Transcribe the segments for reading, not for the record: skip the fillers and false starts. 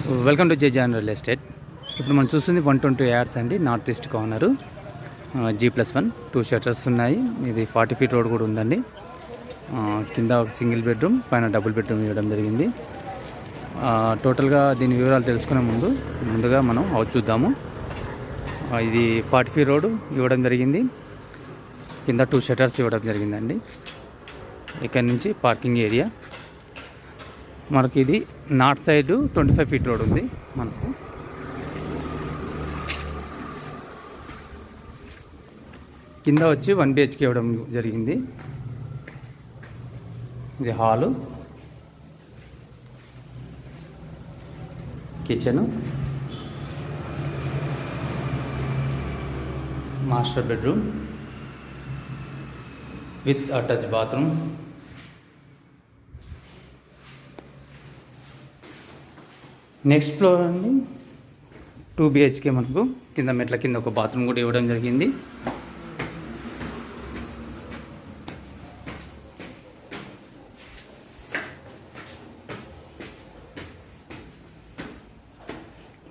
Welcome to జేజాన్ real estate. ఇప్పుడు మనం చూస్తుంది 120 యార్డ్స్ అండి, north east corner, G+1 2 shutters ఉన్నాయి. ఇది 40 ఫీట్ రోడ్ కూడా ఉందండి. కింద ఒక సింగిల్ బెడ్రూమ్, పైన డబుల్ బెడ్రూమ్ ఇవ్వడం జరిగింది. టోటల్గా దీని వివరాలు తెలుసుకునే ముందుగా మనం హౌస్ చూద్దాము. ఇది 40 ఫీట్ రోడ్ ఇవ్వడం జరిగింది. కింద 2 షట్టర్స్ ఇవ్వడం జరిగిందండి. ఇక్కడ నుంచి పార్కింగ్ ఏరియా. మనకి ఇది నార్త్ సైడ్ 25 ఫీట్ రోడ్ ఉంది. మనకు కింద వచ్చి 1 BHK ఇవ్వడం జరిగింది. ఇది hall, kitchen, master bedroom with attach bathroom. Next floor అండి 2 BHK. మనకు కింద మెట్ల కింద ఒక బాత్రూమ్ కూడా ఇవ్వడం జరిగింది.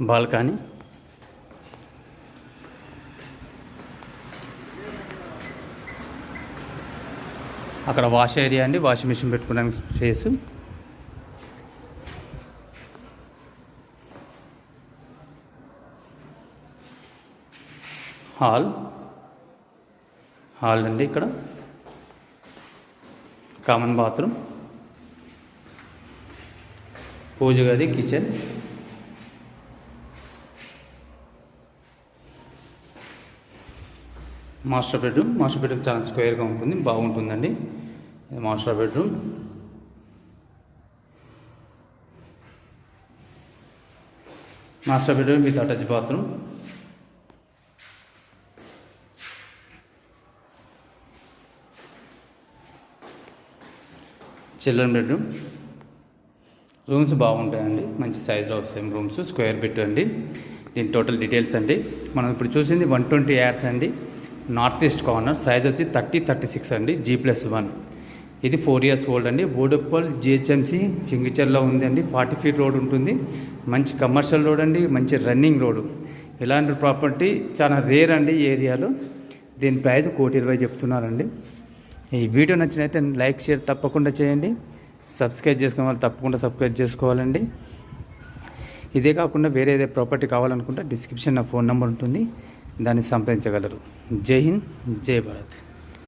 బాల్కనీ, అక్కడ వాష్ ఏరియా అండి, వాషింగ్ మిషన్ పెట్టుకోవడానికి స్పేస్. హాల్ అండి, ఇక్కడ కామన్ బాత్రూమ్, పూజ గది, కిచెన్, మాస్టర్ బెడ్రూమ్ చాలా స్క్వేర్గా ఉంటుంది, బాగుంటుందండి. Master bedroom, with attach bathroom. Children bedroom. Rooms బాగుంటాయండి, మంచి సైజులో వస్తాయి రూమ్స్, స్క్వేర్ బిట్ అండి. దీని టోటల్ డీటెయిల్స్ అండి. మనం ఇప్పుడు చూసింది 120 యార్డ్స్ అండి, నార్త్ ఈస్ట్ కార్నర్. సైజ్ వచ్చి 30-36 అండి, G+1. ఇది 4 years ఓల్డ్ అండి. బోడుప్పల్ GHMC చింగిచర్లో ఉంది అండి. 40 ఫీట్ రోడ్ ఉంటుంది. మంచి కమర్షియల్ రోడ్ అండి, మంచి రన్నింగ్ రోడ్. ఇలాంటి ప్రాపర్టీ చాలా రేర్ అండి ఈ ఏరియాలో. దీని ప్రైస్ 1,20,00,000 చెప్తున్నారండి. ఈ వీడియో నచ్చినట్లయితే లైక్, షేర్ తప్పకుండా చేయండి. సబ్స్క్రైబ్ చేసుకునే వాళ్ళు తప్పకుండా సబ్స్క్రైబ్ చేసుకోవాలండి. ఇదే కాకుండా వేరే ఏదే ప్రాపర్టీ కావాలనుకుంటే డిస్క్రిప్షన్ నా ఫోన్ నెంబర్ ఉంటుంది, దాన్ని సంప్రదించగలరు. జై హింద్, జై భారత్.